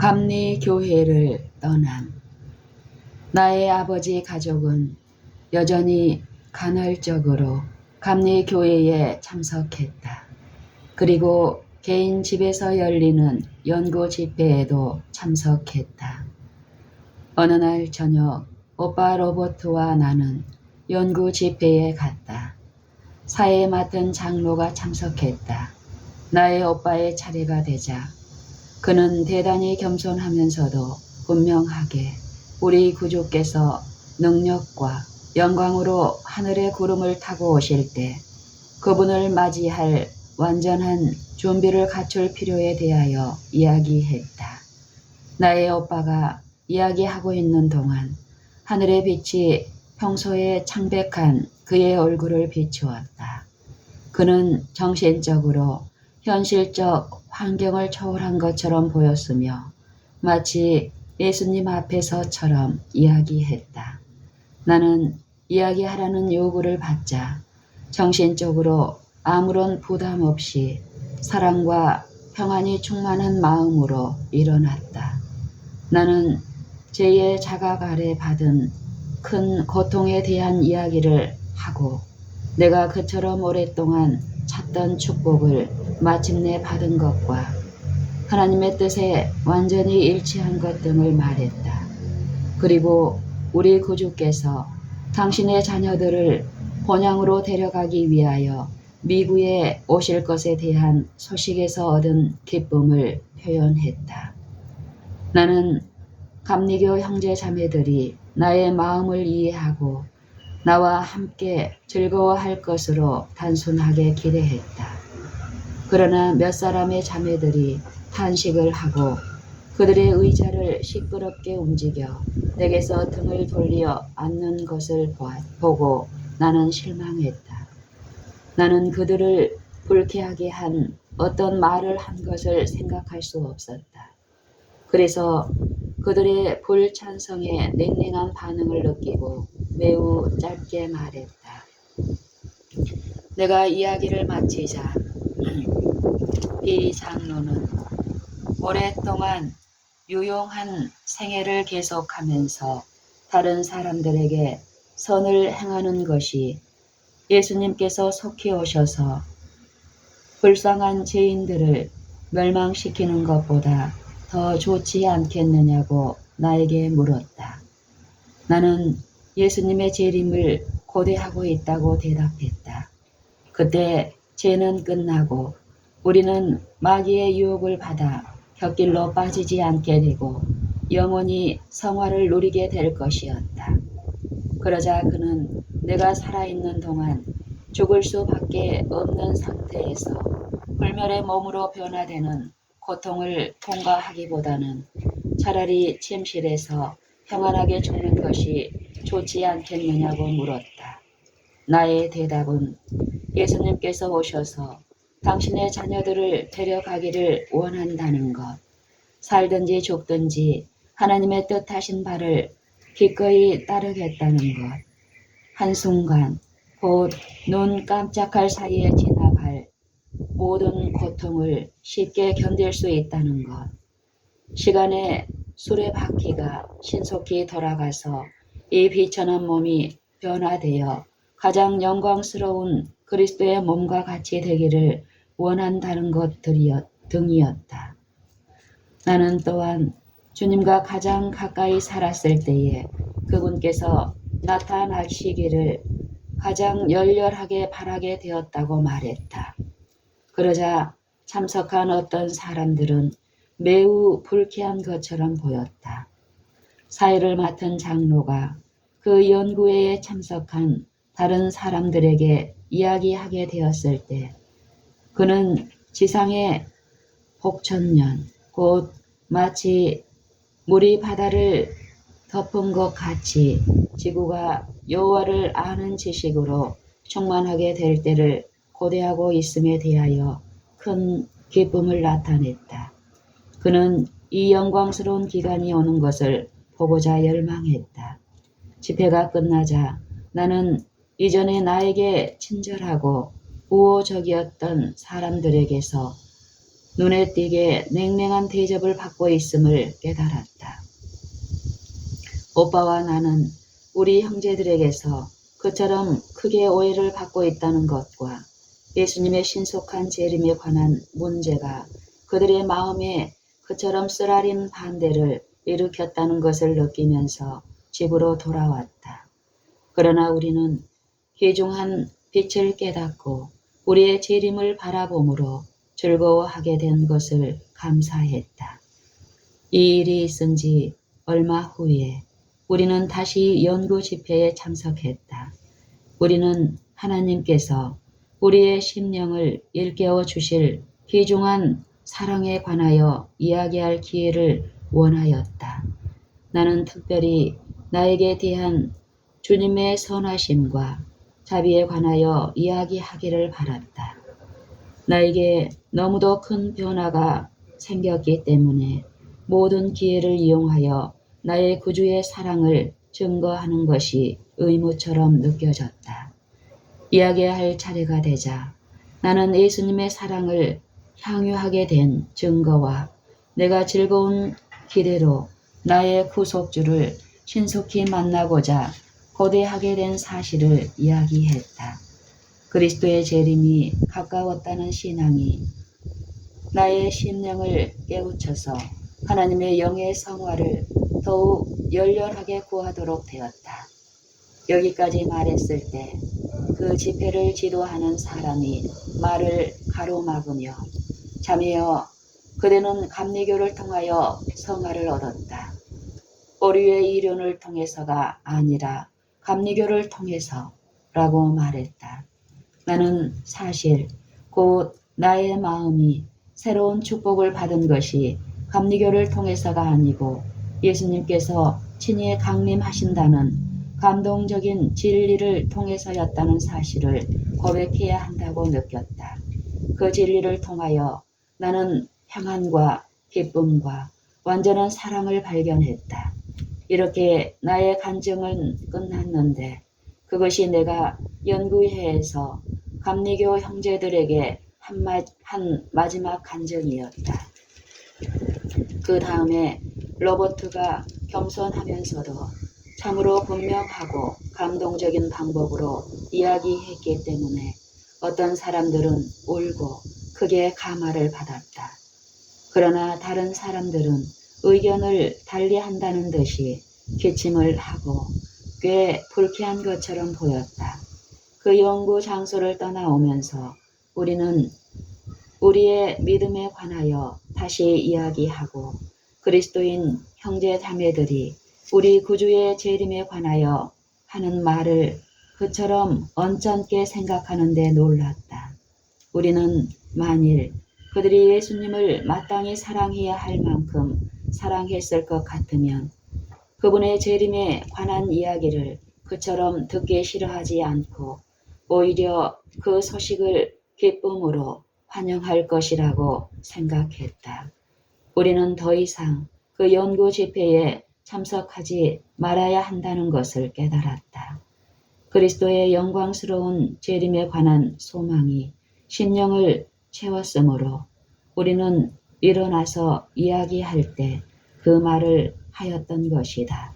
감리교회를 떠남. 나의 아버지 가족은 여전히 간헐적으로 감리교회에 참석했다. 그리고 개인 집에서 열리는 연구 집회에도 참석했다. 어느 날 저녁 오빠 로버트와 나는 연구 집회에 갔다. 사회 맡은 장로가 참석했다. 나의 오빠의 차례가 되자 그는 대단히 겸손하면서도 분명하게 우리 구주께서 능력과 영광으로 하늘의 구름을 타고 오실 때 그분을 맞이할 완전한 준비를 갖출 필요에 대하여 이야기했다. 나의 오빠가 이야기하고 있는 동안 하늘의 빛이 평소에 창백한 그의 얼굴을 비추었다. 그는 정신적으로 현실적 환경을 초월한 것처럼 보였으며 마치 예수님 앞에서처럼 이야기했다. 나는 이야기하라는 요구를 받자 정신적으로 아무런 부담 없이 사랑과 평안이 충만한 마음으로 일어났다. 나는 제2의 자각 아래 받은 큰 고통에 대한 이야기를 하고 내가 그처럼 오랫동안 찾던 축복을 마침내 받은 것과 하나님의 뜻에 완전히 일치한 것 등을 말했다. 그리고 우리 구주께서 당신의 자녀들을 본향으로 데려가기 위하여 미국에 오실 것에 대한 소식에서 얻은 기쁨을 표현했다. 나는 감리교 형제 자매들이 나의 마음을 이해하고 나와 함께 즐거워할 것으로 단순하게 기대했다. 그러나 몇 사람의 자매들이 탄식을 하고 그들의 의자를 시끄럽게 움직여 내게서 등을 돌려 앉는 것을 보고 나는 실망했다. 나는 그들을 불쾌하게 한 어떤 말을 한 것을 생각할 수 없었다. 그래서 그들의 불찬성에 냉랭한 반응을 느끼고 매우 짧게 말했다. 내가 이야기를 마치자 이 장로는 오랫동안 유용한 생애를 계속하면서 다른 사람들에게 선을 행하는 것이 예수님께서 속히 오셔서 불쌍한 죄인들을 멸망시키는 것보다 더 좋지 않겠느냐고 나에게 물었다. 나는 예수님의 재림을 고대하고 있다고 대답했다. 그때 죄는 끝나고 우리는 마귀의 유혹을 받아 곁길로 빠지지 않게 되고 영원히 성화를 누리게 될 것이었다. 그러자 그는 내가 살아있는 동안 죽을 수밖에 없는 상태에서 불멸의 몸으로 변화되는 고통을 통과하기보다는 차라리 침실에서 평안하게 죽는 것이 좋지 않겠느냐고 물었다. 나의 대답은 예수님께서 오셔서 당신의 자녀들을 데려가기를 원한다는 것, 살든지 죽든지 하나님의 뜻하신 바를 기꺼이 따르겠다는 것, 한순간 곧 눈 깜짝할 사이에 지나갈 모든 고통을 쉽게 견딜 수 있다는 것, 시간의 수레바퀴가 신속히 돌아가서 이 비천한 몸이 변화되어 가장 영광스러운 그리스도의 몸과 같이 되기를 원한다는 등이었다. 나는 또한 주님과 가장 가까이 살았을 때에 그분께서 나타나시기를 가장 열렬하게 바라게 되었다고 말했다. 그러자 참석한 어떤 사람들은 매우 불쾌한 것처럼 보였다. 사회를 맡은 장로가 그 연구회에 참석한 다른 사람들에게 이야기하게 되었을 때 그는 지상의 복천년, 곧 마치 물이 바다를 덮은 것 같이 지구가 여호와를 아는 지식으로 충만하게 될 때를 고대하고 있음에 대하여 큰 기쁨을 나타냈다. 그는 이 영광스러운 기간이 오는 것을 보고자 열망했다. 집회가 끝나자 나는 이전에 나에게 친절하고 우호적이었던 사람들에게서 눈에 띄게 냉랭한 대접을 받고 있음을 깨달았다. 오빠와 나는 우리 형제들에게서 그처럼 크게 오해를 받고 있다는 것과 예수님의 신속한 재림에 관한 문제가 그들의 마음에 그처럼 쓰라린 반대를 일으켰다는 것을 느끼면서 집으로 돌아왔다. 그러나 우리는 귀중한 빛을 깨닫고 우리의 재림을 바라봄으로 즐거워하게 된 것을 감사했다. 이 일이 있은 지 얼마 후에 우리는 다시 연구 집회에 참석했다. 우리는 하나님께서 우리의 심령을 일깨워 주실 귀중한 사랑에 관하여 이야기할 기회를 원하였다. 나는 특별히 나에게 대한 주님의 선하심과 자비에 관하여 이야기하기를 바랐다. 나에게 너무도 큰 변화가 생겼기 때문에 모든 기회를 이용하여 나의 구주의 사랑을 증거하는 것이 의무처럼 느껴졌다. 이야기할 차례가 되자 나는 예수님의 사랑을 향유하게 된 증거와 내가 즐거운 기대로 나의 구속주를 신속히 만나고자 고대하게 된 사실을 이야기했다. 그리스도의 재림이 가까웠다는 신앙이 나의 심령을 깨우쳐서 하나님의 영의 성화를 더욱 열렬하게 구하도록 되었다. 여기까지 말했을 때 그 집회를 지도하는 사람이 말을 가로막으며 자매여 그대는 감리교를 통하여 성화를 얻었다. 오류의 이론을 통해서가 아니라 감리교를 통해서 라고 말했다. 나는 사실 곧 나의 마음이 새로운 축복을 받은 것이 감리교를 통해서가 아니고 예수님께서 친히 강림하신다는 감동적인 진리를 통해서였다는 사실을 고백해야 한다고 느꼈다. 그 진리를 통하여 나는 평안과 기쁨과 완전한 사랑을 발견했다. 이렇게 나의 간증은 끝났는데 그것이 내가 연구회에서 감리교 형제들에게 한 마지막 간증이었다. 그 다음에 로버트가 겸손하면서도 참으로 분명하고 감동적인 방법으로 이야기했기 때문에 어떤 사람들은 울고 크게 감화를 받았다. 그러나 다른 사람들은 의견을 달리한다는 듯이 기침을 하고 꽤 불쾌한 것처럼 보였다. 그 연구 장소를 떠나오면서 우리는 우리의 믿음에 관하여 다시 이야기하고 그리스도인 형제 자매들이 우리 구주의 재림에 관하여 하는 말을 그처럼 언짢게 생각하는데 놀랐다. 우리는 만일 그들이 예수님을 마땅히 사랑해야 할 만큼 사랑했을 것 같으면 그분의 재림에 관한 이야기를 그처럼 듣기 싫어하지 않고 오히려 그 소식을 기쁨으로 환영할 것이라고 생각했다. 우리는 더 이상 그 연구 집회에 참석하지 말아야 한다는 것을 깨달았다. 그리스도의 영광스러운 재림에 관한 소망이 심령을 채웠으므로 우리는 일어나서 이야기할 때 그 말을 하였던 것이다.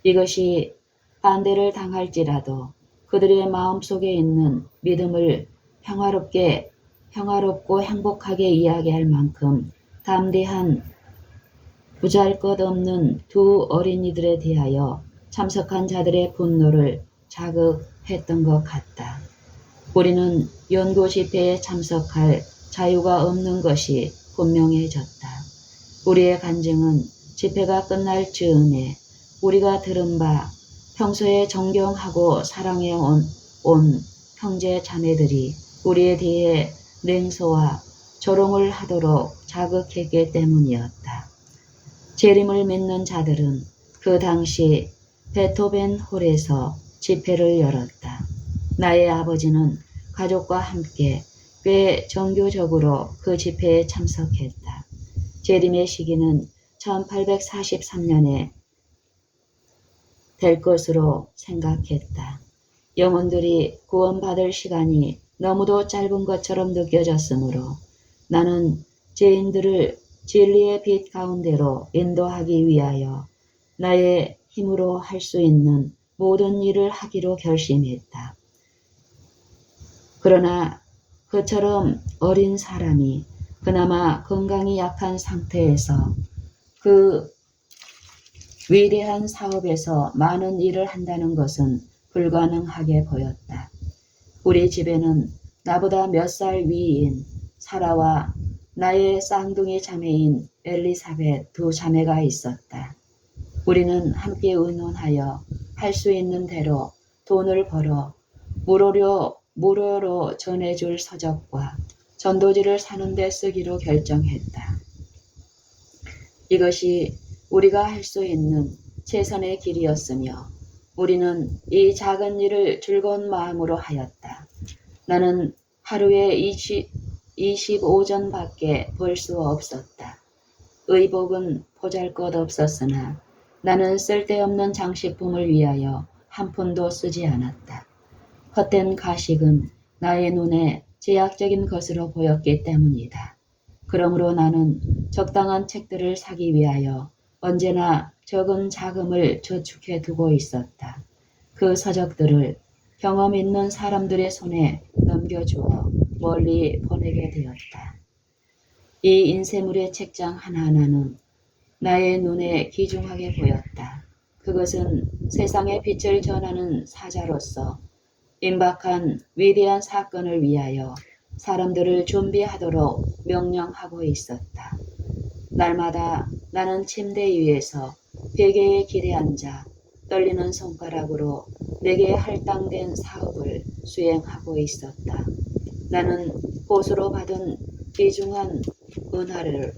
이것이 반대를 당할지라도 그들의 마음속에 있는 믿음을 평화롭고 행복하게 이야기할 만큼 담대한 보잘것없는 두 어린이들에 대하여 참석한 자들의 분노를 자극했던 것 같다. 우리는 연구 집회에 참석할 자유가 없는 것이 분명해졌다. 우리의 간증은 집회가 끝날 즈음에 우리가 들은 바 평소에 존경하고 사랑해 온 형제 자매들이 우리에 대해 냉소와 조롱을 하도록 자극했기 때문이었다. 재림을 믿는 자들은 그 당시 베토벤 홀에서 집회를 열었다. 나의 아버지는 가족과 함께 꽤 정교적으로 그 집회에 참석했다. 재림의 시기는 1843년에 될 것으로 생각했다. 영혼들이 구원받을 시간이 너무도 짧은 것처럼 느껴졌으므로 나는 죄인들을 진리의 빛 가운데로 인도하기 위하여 나의 힘으로 할 수 있는 모든 일을 하기로 결심했다. 그러나 그처럼 어린 사람이 그나마 건강이 약한 상태에서 그 위대한 사업에서 많은 일을 한다는 것은 불가능하게 보였다. 우리 집에는 나보다 몇 살 위인 사라와 나의 쌍둥이 자매인 엘리사벳 두 자매가 있었다. 우리는 함께 의논하여 할 수 있는 대로 돈을 벌어 무료로 전해줄 서적과 전도지를 사는 데 쓰기로 결정했다. 이것이 우리가 할 수 있는 최선의 길이었으며 우리는 이 작은 일을 즐거운 마음으로 하였다. 나는 하루에 25전밖에 벌 수 없었다. 의복은 보잘것없었으나 나는 쓸데없는 장식품을 위하여 한 푼도 쓰지 않았다. 헛된 가식은 나의 눈에 제약적인 것으로 보였기 때문이다. 그러므로 나는 적당한 책들을 사기 위하여 언제나 적은 자금을 저축해 두고 있었다. 그 서적들을 경험 있는 사람들의 손에 넘겨주어 멀리 보내게 되었다. 이 인쇄물의 책장 하나하나는 나의 눈에 귀중하게 보였다. 그것은 세상의 빛을 전하는 사자로서 임박한 위대한 사건을 위하여 사람들을 준비하도록 명령하고 있었다. 날마다 나는 침대 위에서 베개의 길에 앉아 떨리는 손가락으로 내게 할당된 사업을 수행하고 있었다. 나는 보수로 받은 귀중한 은하를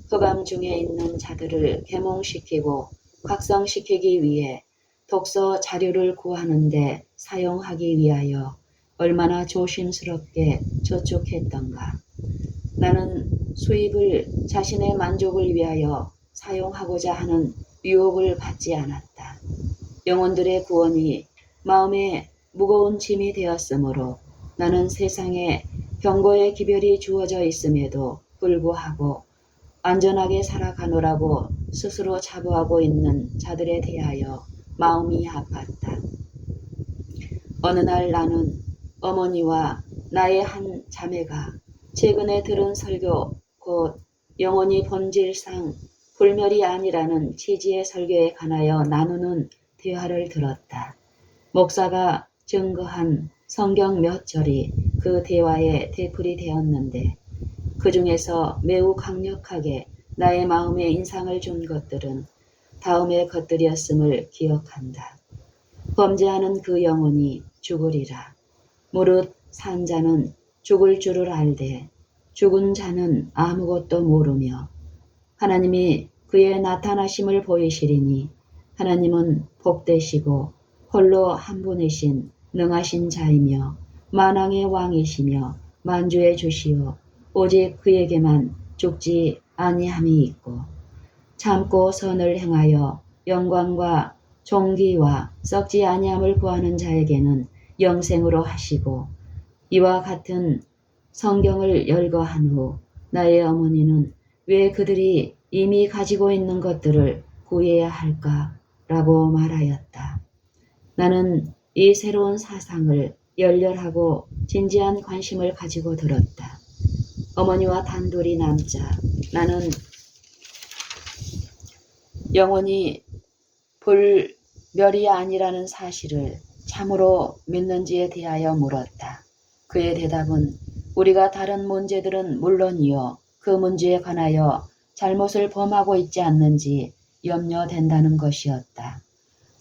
흑암 중에 있는 자들을 계몽시키고 각성시키기 위해 독서 자료를 구하는데 사용하기 위하여 얼마나 조심스럽게 저축했던가. 나는 수입을 자신의 만족을 위하여 사용하고자 하는 유혹을 받지 않았다. 영혼들의 구원이 마음에 무거운 짐이 되었으므로 나는 세상에 경고의 기별이 주어져 있음에도 불구하고 안전하게 살아가노라고 스스로 자부하고 있는 자들에 대하여 마음이 아팠다. 어느 날 나는 어머니와 나의 한 자매가 최근에 들은 설교, 곧 영혼이 본질상 불멸이 아니라는 취지의 설교에 관하여 나누는 대화를 들었다. 목사가 증거한 성경 몇 절이 그 대화에 대풀이 되었는데 그 중에서 매우 강력하게 나의 마음에 인상을 준 것들은 다음의 것들이었음을 기억한다. 범죄하는 그 영혼이 죽으리라. 무릇 산 자는 죽을 줄을 알되 죽은 자는 아무것도 모르며 하나님이 그의 나타나심을 보이시리니 하나님은 복되시고 홀로 한 분이신 능하신 자이며 만왕의 왕이시며 만주의 주시오 오직 그에게만 죽지 아니함이 있고 참고 선을 행하여 영광과 존귀와 썩지 아니함을 구하는 자에게는 영생으로 하시고 이와 같은 성경을 열거한 후 나의 어머니는 왜 그들이 이미 가지고 있는 것들을 구해야 할까라고 말하였다. 나는 이 새로운 사상을 열렬하고 진지한 관심을 가지고 들었다. 어머니와 단둘이 남자 나는 영혼이 불멸이 아니라는 사실을 참으로 믿는지에 대하여 물었다. 그의 대답은 우리가 다른 문제들은 물론이요 그 문제에 관하여 잘못을 범하고 있지 않는지 염려된다는 것이었다.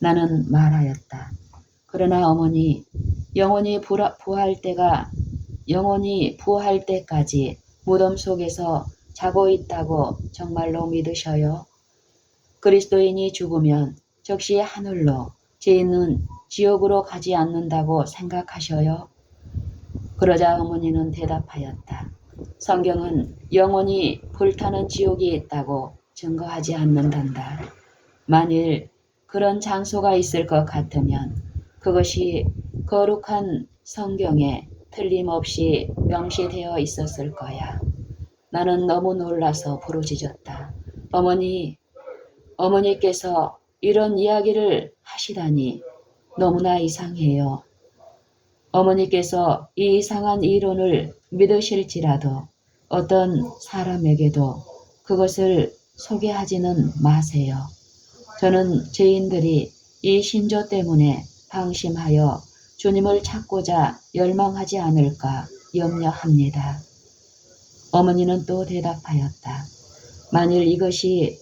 나는 말하였다. 그러나 어머니, 영혼이 부활할 때까지 무덤 속에서 자고 있다고 정말로 믿으셔요? 그리스도인이 죽으면 즉시 하늘로, 죄인은 지옥으로 가지 않는다고 생각하셔요? 그러자 어머니는 대답하였다. 성경은 영혼이 불타는 지옥이 있다고 증거하지 않는단다. 만일 그런 장소가 있을 것 같으면 그것이 거룩한 성경에 틀림없이 명시되어 있었을 거야. 나는 너무 놀라서 부르짖었다. 어머니께서 이런 이야기를 하시다니 너무나 이상해요. 어머니께서 이 이상한 이론을 믿으실지라도 어떤 사람에게도 그것을 소개하지는 마세요. 저는 죄인들이 이 신조 때문에 방심하여 주님을 찾고자 열망하지 않을까 염려합니다. 어머니는 또 대답하였다. 만일 이것이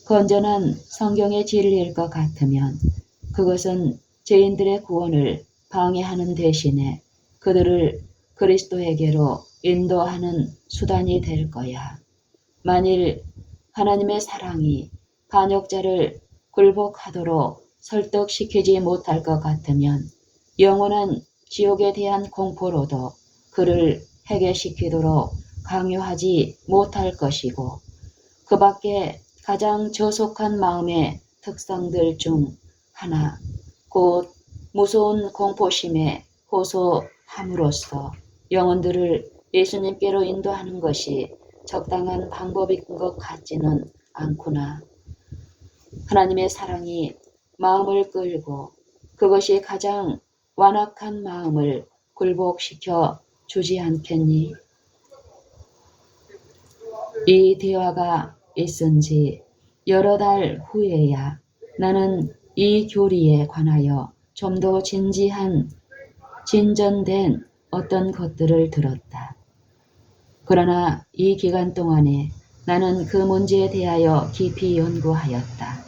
건전한 성경의 진리일 것 같으면 그것은 죄인들의 구원을 방해하는 대신에 그들을 그리스도에게로 인도하는 수단이 될 거야. 만일 하나님의 사랑이 반역자를 굴복하도록 설득시키지 못할 것 같으면 영원한 지옥에 대한 공포로도 그를 해결시키도록 강요하지 못할 것이고 그 밖에 가장 저속한 마음의 특성들 중 하나, 곧 무서운 공포심에 호소함으로써 영혼들을 예수님께로 인도하는 것이 적당한 방법인 것 같지는 않구나. 하나님의 사랑이 마음을 끌고 그것이 가장 완악한 마음을 굴복시켜 주지 않겠니? 이 대화가 있은 지 여러 달 후에야 나는 이 교리에 관하여 좀 더 진전된 어떤 것들을 들었다. 그러나 이 기간 동안에 나는 그 문제에 대하여 깊이 연구하였다.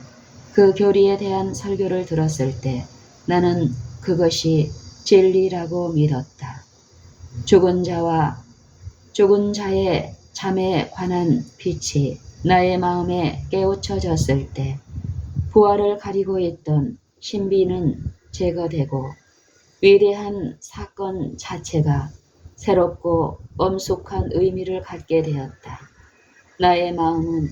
그 교리에 대한 설교를 들었을 때 나는 그것이 진리라고 믿었다. 죽은 자의 잠에 관한 빛이 나의 마음에 깨우쳐졌을 때 부활을 가리고 있던 신비는 제거되고 위대한 사건 자체가 새롭고 엄숙한 의미를 갖게 되었다. 나의 마음은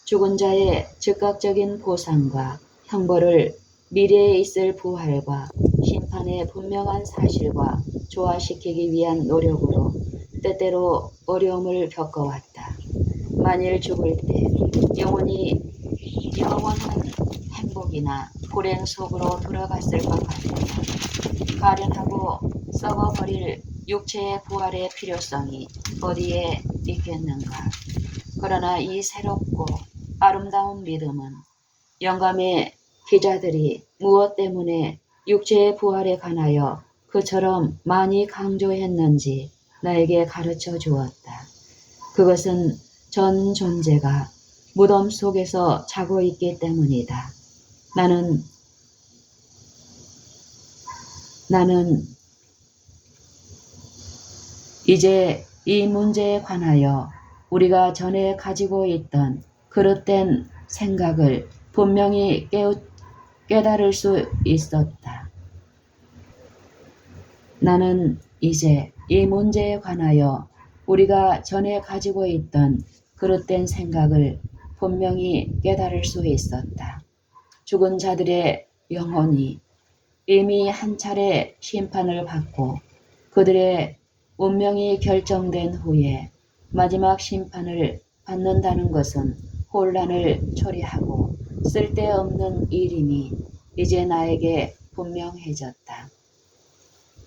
죽은 자의 즉각적인 보상과 형벌을 미래에 있을 부활과 심판의 분명한 사실과 조화시키기 위한 노력으로 때때로 어려움을 겪어왔다. 만일 죽을 때 영원한 행복이나 불행 속으로 들어갔을 것 같으면 가련하고 썩어버릴 육체의 부활의 필요성이 어디에 있겠는가. 그러나 이 새롭고 아름다운 믿음은 영감의 기자들이 무엇 때문에 육체의 부활에 관하여 그처럼 많이 강조했는지 나에게 가르쳐 주었다. 그것은 전 존재가 무덤 속에서 자고 있기 때문이다. 나는 이제 이 문제에 관하여 우리가 전에 가지고 있던 그릇된 생각을 분명히 깨달을 수 있었다. 나는 이제 이 문제에 관하여 우리가 전에 가지고 있던 그릇된 생각을 분명히 깨달을 수 있었다. 죽은 자들의 영혼이 이미 한 차례 심판을 받고 그들의 운명이 결정된 후에 마지막 심판을 받는다는 것은 혼란을 초래하고 쓸데없는 일임이 이제 나에게 분명해졌다.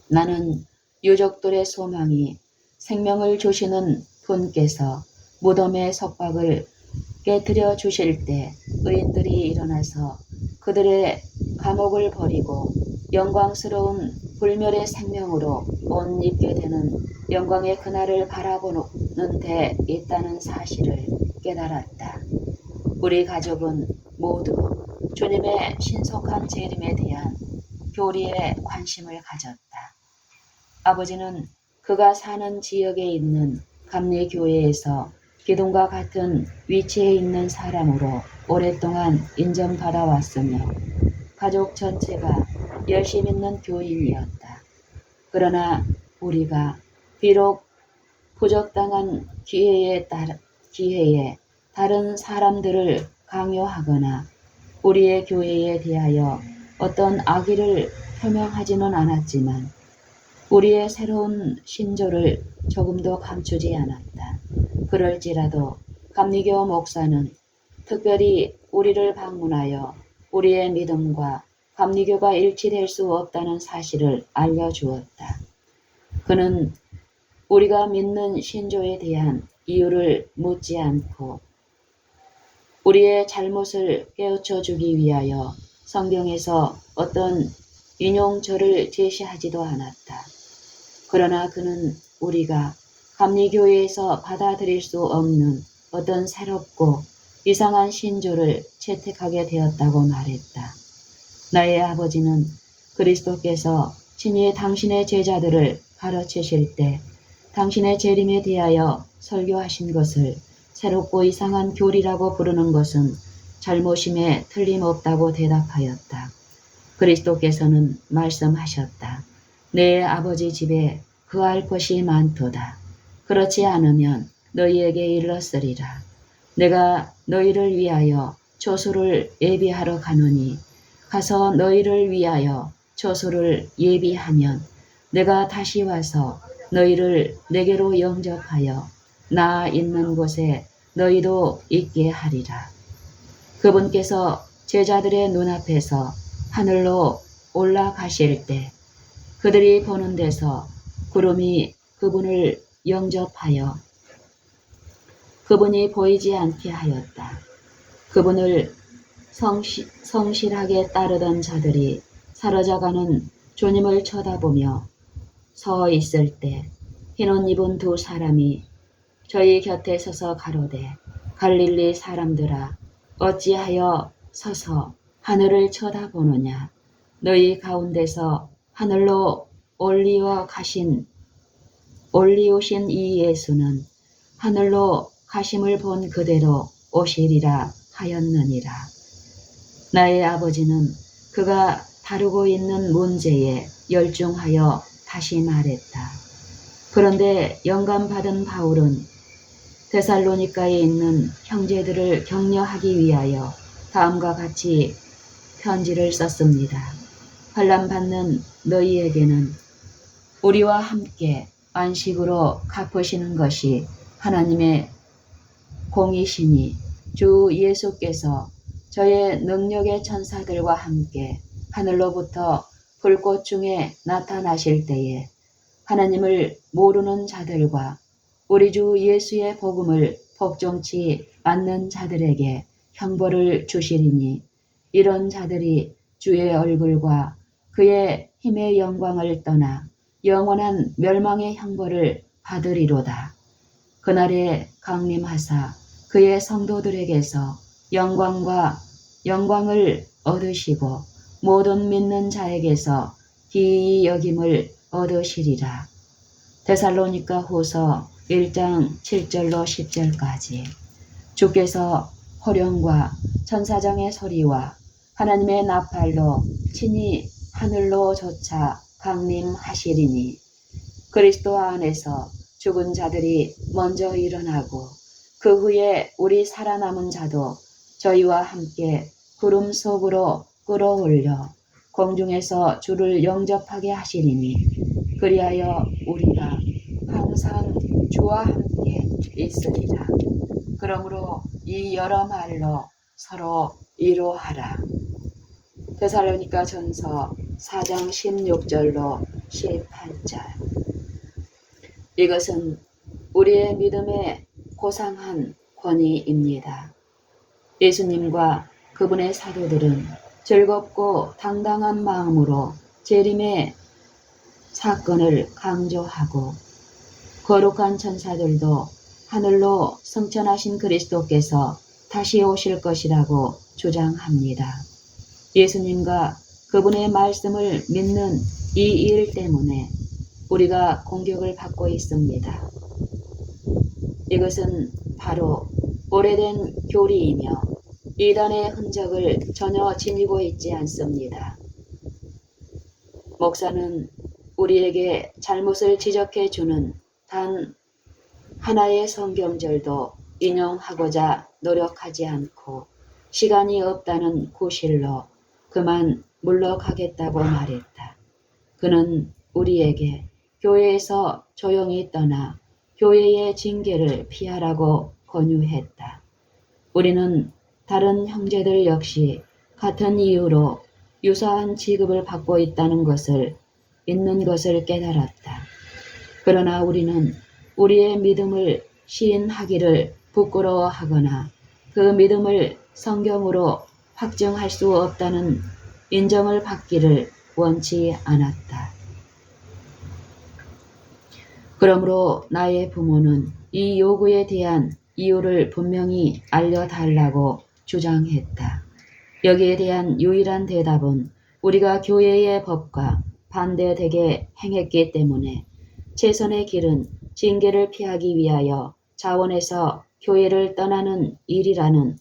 나는 유족들의 소망이 생명을 주시는 분께서 무덤의 속박을 깨뜨려 주실 때 의인들이 일어나서 그들의 감옥을 버리고 영광스러운 불멸의 생명으로 옷 입게 되는 영광의 그날을 바라보는 데 있다는 사실을 깨달았다. 우리 가족은 모두 주님의 신속한 재림에 대한 교리에 관심을 가졌다. 아버지는 그가 사는 지역에 있는 감리교회에서 기둥과 같은 위치에 있는 사람으로 오랫동안 인정받아왔으며 가족 전체가 열심 있는 교인이었다. 그러나 우리가 비록 부적당한 기회에 다른 사람들을 강요하거나 우리의 교회에 대하여 어떤 악의를 표명하지는 않았지만 우리의 새로운 신조를 조금도 감추지 않았다. 그럴지라도 감리교 목사는 특별히 우리를 방문하여 우리의 믿음과 감리교가 일치될 수 없다는 사실을 알려주었다. 그는 우리가 믿는 신조에 대한 이유를 묻지 않고 우리의 잘못을 깨우쳐 주기 위하여 성경에서 어떤 인용절을 제시하지도 않았다. 그러나 그는 우리가 감리교회에서 받아들일 수 없는 어떤 새롭고 이상한 신조를 채택하게 되었다고 말했다. 나의 아버지는 그리스도께서 친히 당신의 제자들을 가르치실 때 당신의 재림에 대하여 설교하신 것을 새롭고 이상한 교리라고 부르는 것은 잘못임에 틀림없다고 대답하였다. 그리스도께서는 말씀하셨다. 내 아버지 집에 거할 것이 많도다. 그렇지 않으면 너희에게 일렀으리라. 내가 너희를 위하여 초소를 예비하러 가노니 가서 너희를 위하여 초소를 예비하면 내가 다시 와서 너희를 내게로 영접하여 나 있는 곳에 너희도 있게 하리라. 그분께서 제자들의 눈앞에서 하늘로 올라가실 때 그들이 보는 데서 구름이 그분을 영접하여 그분이 보이지 않게 하였다. 그분을 성실하게 따르던 자들이 사라져가는 주님을 쳐다보며 서 있을 때 흰옷 입은 두 사람이 저희 곁에 서서 가로되 갈릴리 사람들아 어찌하여 서서 하늘을 쳐다보느냐. 너희 가운데서 하늘로 올리우신 이 예수는 하늘로 가심을 본 그대로 오시리라 하였느니라. 나의 아버지는 그가 다루고 있는 문제에 열중하여 다시 말했다. 그런데 영감받은 바울은 데살로니가에 있는 형제들을 격려하기 위하여 다음과 같이 편지를 썼습니다. 환난받는 너희에게는 우리와 함께 안식으로 갚으시는 것이 하나님의 공이시니 주 예수께서 저의 능력의 천사들과 함께 하늘로부터 불꽃 중에 나타나실 때에 하나님을 모르는 자들과 우리 주 예수의 복음을 복종치 않는 자들에게 형벌을 주시리니 이런 자들이 주의 얼굴과 그의 힘의 영광을 떠나 영원한 멸망의 형벌을 받으리로다. 그날에 강림하사 그의 성도들에게서 영광을 얻으시고 모든 믿는 자에게서 기이 여김을 얻으시리라. 데살로니가 후서 1장 7절로 10절까지. 주께서 호령과 천사장의 소리와 하나님의 나팔로 친히 하늘로 조차 강림하시리니 그리스도 안에서 죽은 자들이 먼저 일어나고 그 후에 우리 살아남은 자도 저희와 함께 구름 속으로 끌어올려 공중에서 주를 영접하게 하시리니 그리하여 우리가 항상 주와 함께 있으리라. 그러므로 이 여러 말로 서로 위로하라. 데살로니가 전서 4장 16절로 18절. 이것은 우리의 믿음의 고상한 권위입니다. 예수님과 그분의 사도들은 즐겁고 당당한 마음으로 재림의 사건을 강조하고 거룩한 천사들도 하늘로 승천하신 그리스도께서 다시 오실 것이라고 주장합니다. 예수님과 그분의 말씀을 믿는 이 일 때문에 우리가 공격을 받고 있습니다. 이것은 바로 오래된 교리이며 이단의 흔적을 전혀 지니고 있지 않습니다. 목사는 우리에게 잘못을 지적해 주는 단 하나의 성경절도 인용하고자 노력하지 않고 시간이 없다는 구실로 그만 물러가겠다고 말했다. 그는 우리에게 교회에서 조용히 떠나 교회의 징계를 피하라고 권유했다. 우리는 다른 형제들 역시 같은 이유로 유사한 취급을 받고 있는 것을 깨달았다. 그러나 우리는 우리의 믿음을 시인하기를 부끄러워하거나 그 믿음을 성경으로 확증할 수 없다는 인정을 받기를 원치 않았다. 그러므로 나의 부모는 이 요구에 대한 이유를 분명히 알려달라고 주장했다. 여기에 대한 유일한 대답은 우리가 교회의 법과 반대되게 행했기 때문에 최선의 길은 징계를 피하기 위하여 자원해서 교회를 떠나는 일이라는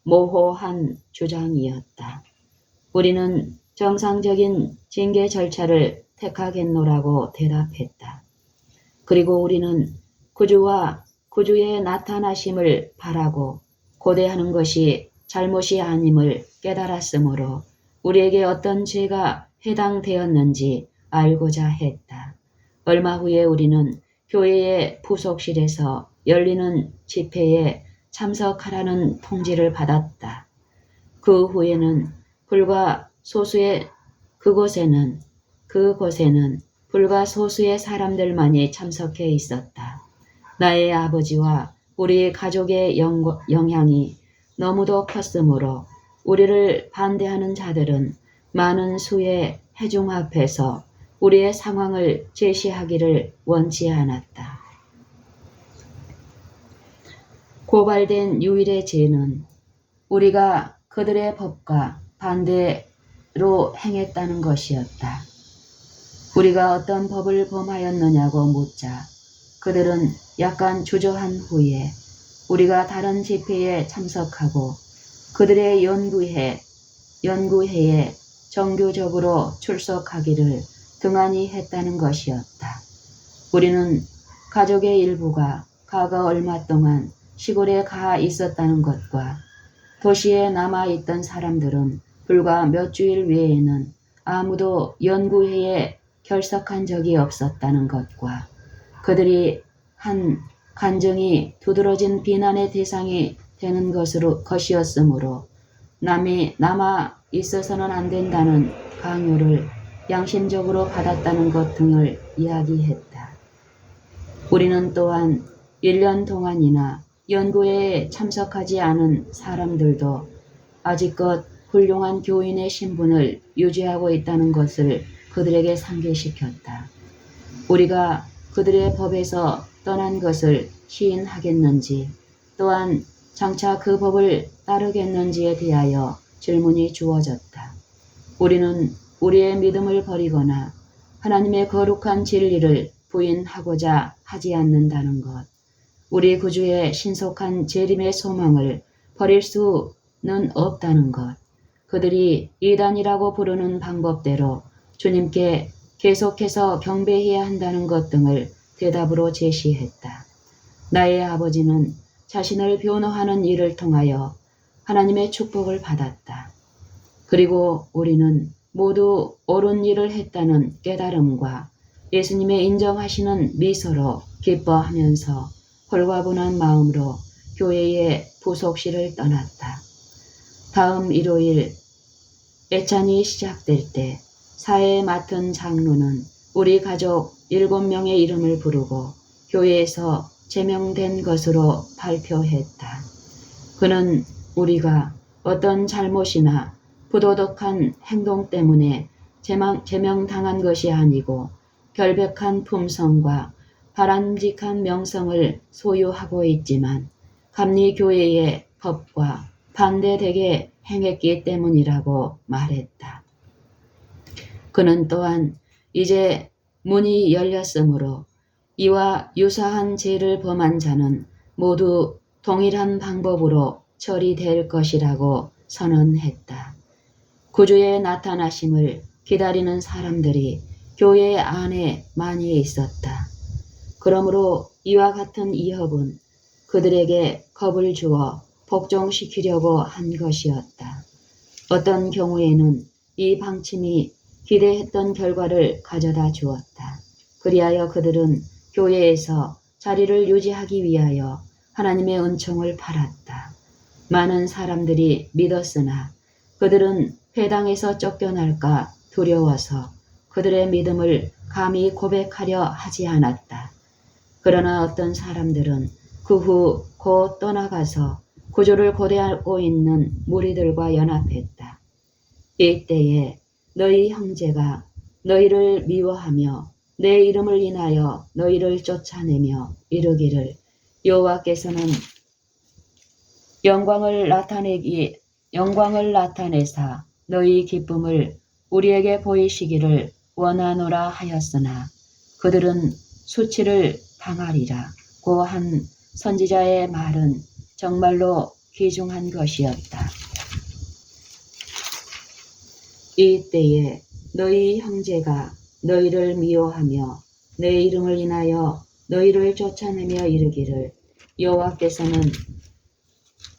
모호한 주장이었다. 우리는 정상적인 징계 절차를 택하겠노라고 대답했다. 그리고 우리는 구주와 구주의 나타나심을 바라고 고대하는 것이 잘못이 아님을 깨달았으므로 우리에게 어떤 죄가 해당되었는지 알고자 했다. 얼마 후에 우리는 교회의 부속실에서 열리는 집회에 참석하라는 통지를 받았다. 그 후에는 그곳에는 불과 소수의 사람들만이 참석해 있었다. 나의 아버지와 우리 가족의 영향이 너무도 컸으므로 우리를 반대하는 자들은 많은 수의 회중 앞에서 우리의 상황을 제시하기를 원치 않았다. 고발된 유일의 죄는 우리가 그들의 법과 반대로 행했다는 것이었다. 우리가 어떤 법을 범하였느냐고 묻자 그들은 약간 주저한 후에 우리가 다른 집회에 참석하고 그들의 연구회에 정규적으로 출석하기를 등한히 했다는 것이었다. 우리는 가족의 일부가 과거 얼마 동안 시골에 가 있었다는 것과 도시에 남아있던 사람들은 불과 몇 주일 외에는 아무도 연구회에 결석한 적이 없었다는 것과 그들이 한 간증이 두드러진 비난의 대상이 되는 것이었으므로 남이 남아 있어서는 안 된다는 강요를 양심적으로 받았다는 것 등을 이야기했다. 우리는 또한 1년 동안이나 연구회에 참석하지 않은 사람들도 아직껏 훌륭한 교인의 신분을 유지하고 있다는 것을 그들에게 상기시켰다. 우리가 그들의 법에서 떠난 것을 시인하겠는지 또한 장차 그 법을 따르겠는지에 대하여 질문이 주어졌다. 우리는 우리의 믿음을 버리거나 하나님의 거룩한 진리를 부인하고자 하지 않는다는 것, 우리 구주의 신속한 재림의 소망을 버릴 수는 없다는 것, 그들이 이단이라고 부르는 방법대로 주님께 계속해서 경배해야 한다는 것 등을 대답으로 제시했다. 나의 아버지는 자신을 변호하는 일을 통하여 하나님의 축복을 받았다. 그리고 우리는 모두 옳은 일을 했다는 깨달음과 예수님의 인정하시는 미소로 기뻐하면서 홀가분한 마음으로 교회의 부속실을 떠났다. 다음 일요일 애찬이 시작될 때 사회에 맡은 장로는 우리 가족 7명의 이름을 부르고 교회에서 제명된 것으로 발표했다. 그는 우리가 어떤 잘못이나 부도덕한 행동 때문에 제명당한 것이 아니고 결백한 품성과 바람직한 명성을 소유하고 있지만 감리 교회의 법과 반대되게 행했기 때문이라고 말했다. 그는 또한 이제 문이 열렸으므로 이와 유사한 죄를 범한 자는 모두 동일한 방법으로 처리될 것이라고 선언했다. 구주의 나타나심을 기다리는 사람들이 교회 안에 많이 있었다. 그러므로 이와 같은 이협은 그들에게 겁을 주어 복종시키려고 한 것이었다. 어떤 경우에는 이 방침이 기대했던 결과를 가져다 주었다. 그리하여 그들은 교회에서 자리를 유지하기 위하여 하나님의 은총을 팔았다. 많은 사람들이 믿었으나 그들은 회당에서 쫓겨날까 두려워서 그들의 믿음을 감히 고백하려 하지 않았다. 그러나 어떤 사람들은 그 후 곧 떠나가서 구주를 고대하고 있는 무리들과 연합했다. 이때에 너희 형제가 너희를 미워하며 내 이름을 인하여 너희를 쫓아내며 이르기를 여호와께서는 영광을 나타내사 너희 기쁨을 우리에게 보이시기를 원하노라 하였으나 그들은 수치를 당하리라고 한 선지자의 말은 정말로 귀중한 것이었다. 이때에 너희 형제가 너희를 미워하며 내 이름을 인하여 너희를 쫓아내며 이르기를 여호와께서는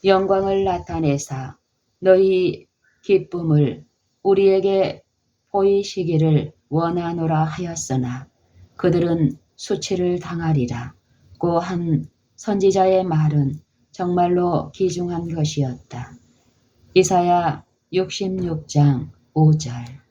영광을 나타내사 너희 기쁨을 우리에게 보이시기를 원하노라 하였으나 그들은 수치를 당하리라고 한 선지자의 말은 정말로 귀중한 것이었다. 이사야 66장 5절.